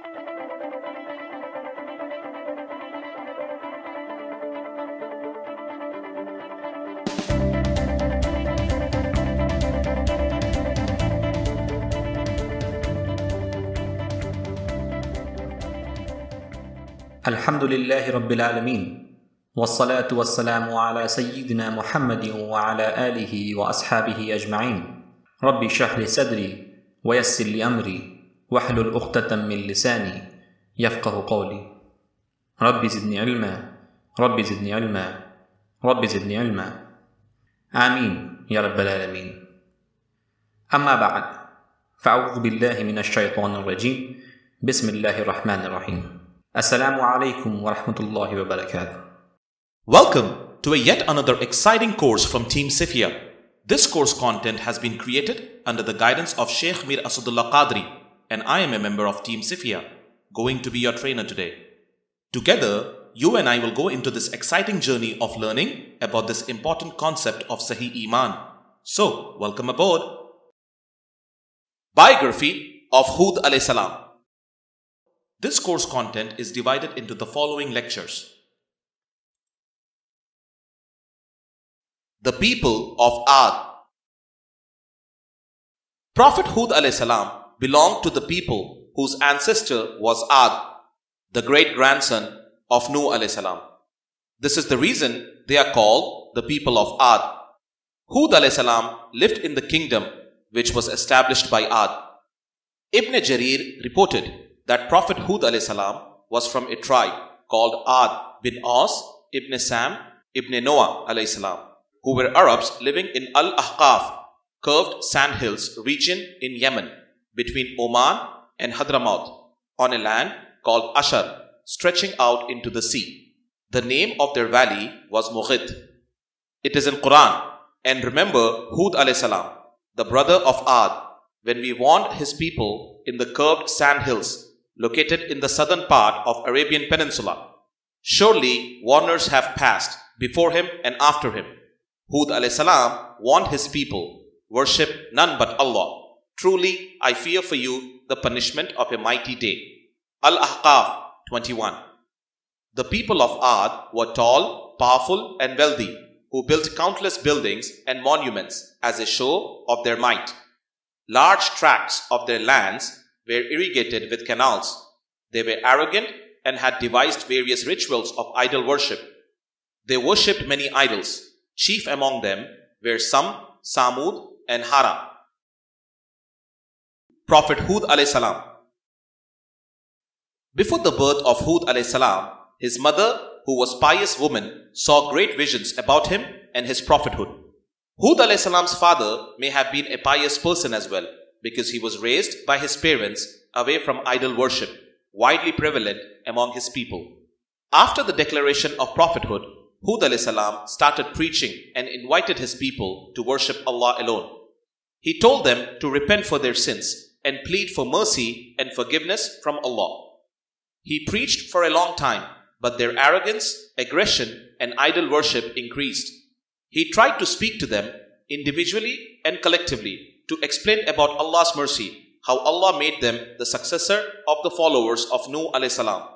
الحمد لله رب العالمين والصلاة والسلام على سيدنا محمد وعلى آله وأصحابه أجمعين ربي اشرح لي صدري ويسر لي أمري واحلل عقدة من لساني يفقه قولي ربي زدني علما ربي زدني علما ربي زدني علما آمين يا رب العالمين. أما بعد فأعوذ بالله من الشيطان الرجيم بسم الله الرحمن الرحيم. السلام عليكم ورحمة الله وبركاته. Welcome to a yet another exciting course from Team CIFIA. This course content has been created under the guidance of Sheikh Mir Asadullah Qadri, and I am a member of Team CIFIA, going to be your trainer today. Together, you and I will go into this exciting journey of learning about this important concept of Sahih Iman. So, welcome aboard. Biography of Hood alayhi salam. This course content is divided into the following lectures. The people of Ad. Prophet Hud alayhi salam belonged to the people whose ancestor was Ad, the great grandson of Nuh alayhi salam. This is the reason they are called the people of Ad. Hud alayhi salam lived in the kingdom which was established by Ad. Ibn Jarir reported that Prophet Hud alayhi salam was from a tribe called Ad bin Aus ibn Sam ibn Noah alayhi salam, who were Arabs living in Al-Ahqaf, curved sandhills region in Yemen, between Oman and Hadramaut, on a land called Ashar, stretching out into the sea. The name of their valley was Mughith. It is in Quran. And remember Hud alayhi salam, the brother of Ad, when we warned his people in the curved sandhills located in the southern part of Arabian Peninsula. Surely warners have passed before him and after him. Hud alayhi salam warned his people, worship none but Allah. Truly I fear for you the punishment of a mighty day. Al-Ahqaf 21. The people of Ad were tall, powerful and wealthy, who built countless buildings and monuments as a show of their might. Large tracts of their lands were irrigated with canals. They were arrogant and had devised various rituals of idol worship. They worshipped many idols. Chief among them were Sam, Samud and Hara. Prophet Hud alayhi salam. Before the birth of Hud alayhi salam, his mother, who was a pious woman, saw great visions about him and his prophethood. Hud alayhi salam's father may have been a pious person as well, because he was raised by his parents away from idol worship, widely prevalent among his people. After the declaration of prophethood, Hud alayhi salam started preaching and invited his people to worship Allah alone. He told them to repent for their sins and plead for mercy and forgiveness from Allah. He preached for a long time, but their arrogance, aggression and idol worship increased. He tried to speak to them individually and collectively to explain about Allah's mercy, how Allah made them the successor of the followers of Nuh alayhi salam,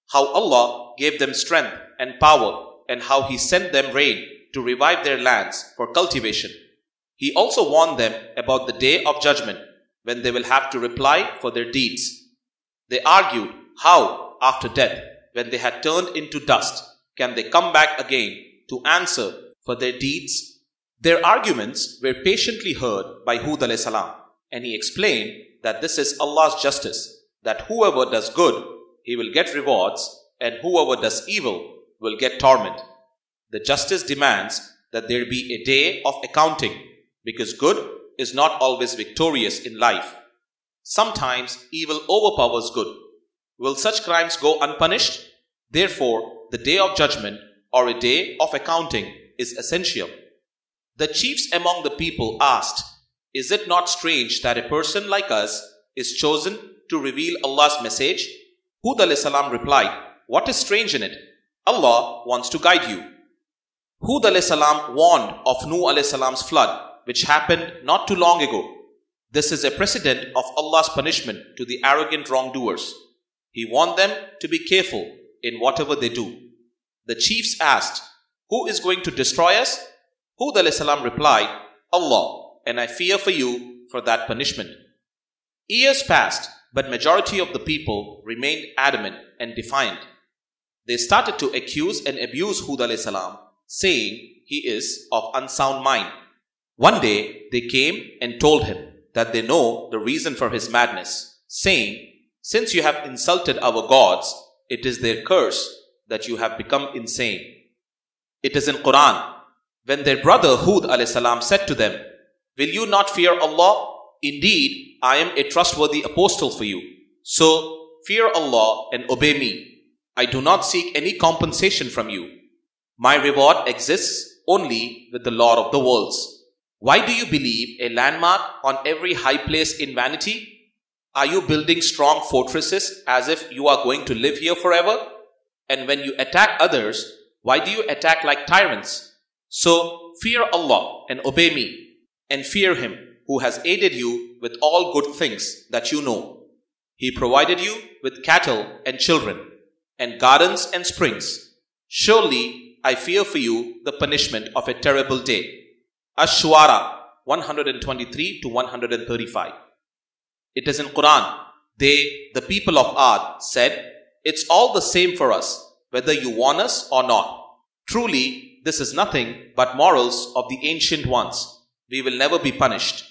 how Allah gave them strength and power, and how He sent them rain to revive their lands for cultivation. He also warned them about the day of judgment, when they will have to reply for their deeds. They argued how, after death, when they had turned into dust, can they come back again to answer for their deeds? Their arguments were patiently heard by Hud alayhi salam, and he explained that this is Allah's justice, that whoever does good, he will get rewards, and whoever does evil will get torment. The justice demands that there be a day of accounting, because good is not always victorious in life. Sometimes evil overpowers good. Will such crimes go unpunished? Therefore, the day of judgment or a day of accounting is essential. The chiefs among the people asked, "Is it not strange that a person like us is chosen to reveal Allah's message?" Hud alayhi salam replied, "What is strange in it? Allah wants to guide you." Hud alayhi salam warned of Nuh alayhi salam's flood, which happened not too long ago. This is a precedent of Allah's punishment to the arrogant wrongdoers. He warned them to be careful in whatever they do. The chiefs asked, "Who is going to destroy us?" Hud alayhi salam replied, "Allah, and I fear for you for that punishment." Years passed, but majority of the people remained adamant and defiant. They started to accuse and abuse Hud alayhi salam, saying he is of unsound mind. One day they came and told him that they know the reason for his madness, saying, "Since you have insulted our gods, it is their curse that you have become insane." It is in Quran, when their brother Hud alayhi salam said to them, "Will you not fear Allah? Indeed, I am a trustworthy apostle for you. So fear Allah and obey me. I do not seek any compensation from you. My reward exists only with the Lord of the worlds. Why do you believe a landmark on every high place in vanity? Are you building strong fortresses as if you are going to live here forever? And when you attack others, why do you attack like tyrants? So fear Allah and obey me, and fear Him who has aided you with all good things that you know. He provided you with cattle and children, and gardens and springs. Surely I fear for you the punishment of a terrible day." Ash-Shu'ara 123 to 135. It is in Quran, they, the people of Ad, said, "It's all the same for us, whether you warn us or not. Truly, this is nothing but morals of the ancient ones. We will never be punished."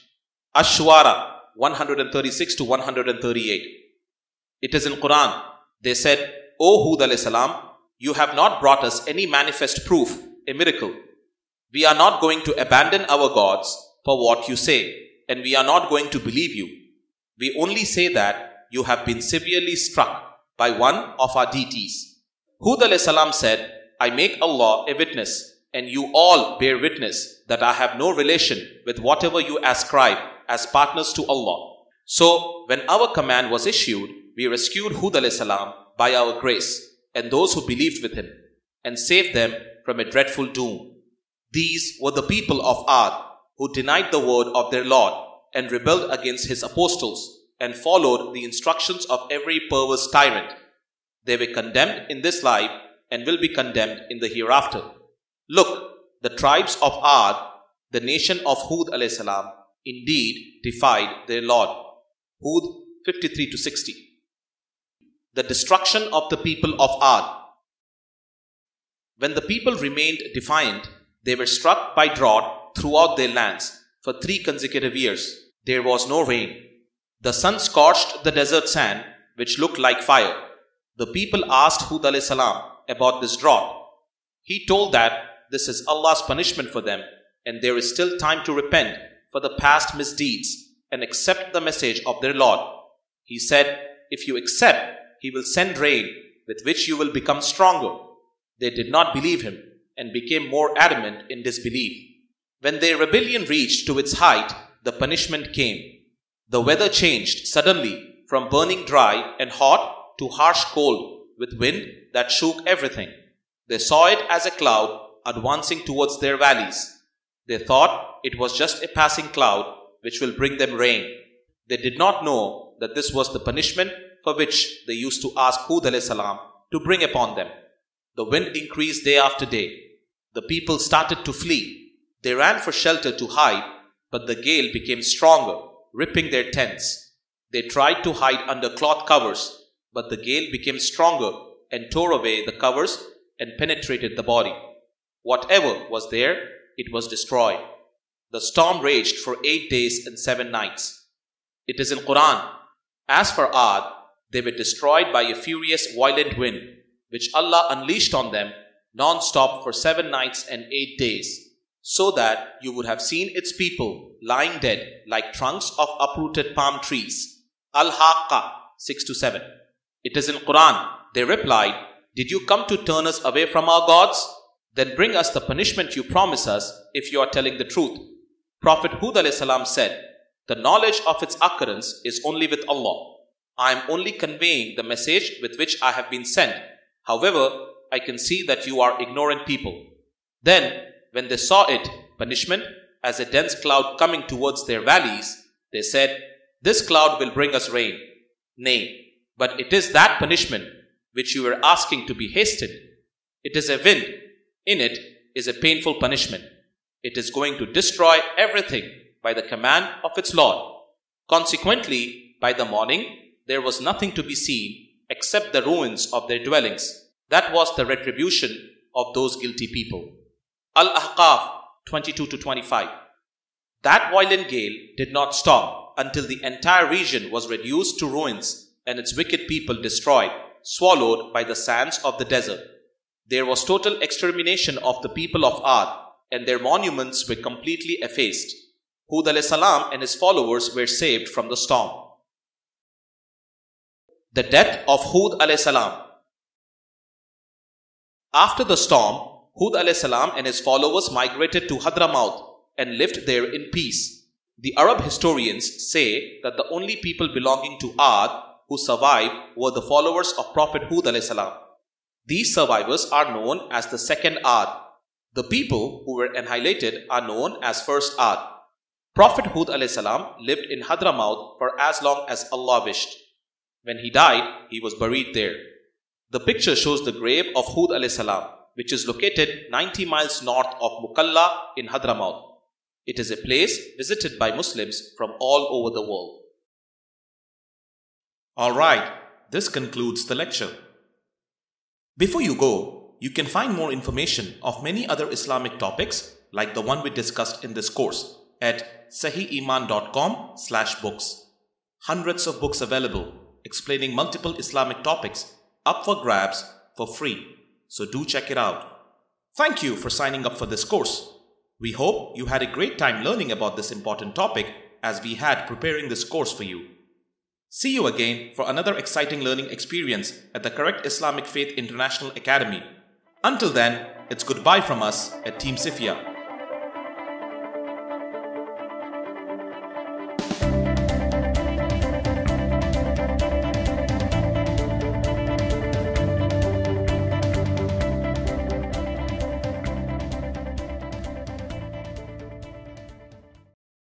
Ash-Shu'ara 136 to 138. It is in Quran, they said, "O Hud alayhi salam, you have not brought us any manifest proof, a miracle. We are not going to abandon our gods for what you say, and we are not going to believe you. We only say that you have been severely struck by one of our deities." Hud alayhi salam said, "I make Allah a witness, and you all bear witness that I have no relation with whatever you ascribe as partners to Allah." So when our command was issued, we rescued Hud alayhi salam by our grace and those who believed with him, and saved them from a dreadful doom. These were the people of Ad, who denied the word of their Lord and rebelled against his apostles and followed the instructions of every perverse tyrant. They were condemned in this life and will be condemned in the hereafter. Look, the tribes of Ad, the nation of Hud alayhi salam, indeed defied their Lord. Hud 53 to 60. The destruction of the people of Ad. When the people remained defiant, they were struck by drought throughout their lands for 3 consecutive years. There was no rain. The sun scorched the desert sand, which looked like fire. The people asked Hud alayhi salam about this drought. He told that this is Allah's punishment for them, and there is still time to repent for the past misdeeds and accept the message of their Lord. He said, "If you accept, He will send rain with which you will become stronger." They did not believe him and became more adamant in disbelief. When their rebellion reached to its height, the punishment came. The weather changed suddenly from burning dry and hot to harsh cold with wind that shook everything. They saw it as a cloud advancing towards their valleys. They thought it was just a passing cloud which will bring them rain. They did not know that this was the punishment for which they used to ask Hud alayhi salam to bring upon them. The wind increased day after day. The people started to flee. They ran for shelter to hide, but the gale became stronger, ripping their tents. They tried to hide under cloth covers, but the gale became stronger and tore away the covers and penetrated the body. Whatever was there, it was destroyed. The storm raged for 8 days and 7 nights. It is in Quran. As for Ad, they were destroyed by a furious violent wind, which Allah unleashed on them non-stop for 7 nights and 8 days, so that you would have seen its people lying dead like trunks of uprooted palm trees. Al-Haqqa 6 to 7. It is in Quran. They replied, "Did you come to turn us away from our gods? Then bring us the punishment you promise us if you are telling the truth." Prophet Hud alayhi salam said, "The knowledge of its occurrence is only with Allah. I am only conveying the message with which I have been sent. However, I can see that you are ignorant people." Then, when they saw it, punishment, as a dense cloud coming towards their valleys, they said, "This cloud will bring us rain." Nay, But it is that punishment which you were asking to be hastened. It is a wind. In it is a painful punishment. It is going to destroy everything by the command of its Lord. Consequently, by the morning, there was nothing to be seen except the ruins of their dwellings. That was the retribution of those guilty people. Al-Ahqaf 22-25. That violent gale did not stop until the entire region was reduced to ruins and its wicked people destroyed, swallowed by the sands of the desert. There was total extermination of the people of Ad, and their monuments were completely effaced. Hud alayhi salam and his followers were saved from the storm. The death of Hud alayhi salam. After the storm, Hud alayhi salam and his followers migrated to Hadramaut and lived there in peace. The Arab historians say that the only people belonging to Ad who survived were the followers of Prophet Hud alayhi salam. These survivors are known as the second Ad. The people who were annihilated are known as first Ad. Prophet Hud alayhi salam lived in Hadramaut for as long as Allah wished. When he died, he was buried there. The picture shows the grave of Hud alayhi salam, which is located 90 miles north of Mukalla in Hadramaut. It is a place visited by Muslims from all over the world. Alright, this concludes the lecture. Before you go, you can find more information of many other Islamic topics like the one we discussed in this course at sahiiman.com/books. Hundreds of books available explaining multiple Islamic topics up for grabs for free. So do check it out. Thank you for signing up for this course. We hope you had a great time learning about this important topic as we had preparing this course for you. See you again for another exciting learning experience at the correct Islamic Faith International Academy. Until then, it's goodbye from us at Team CIFIA.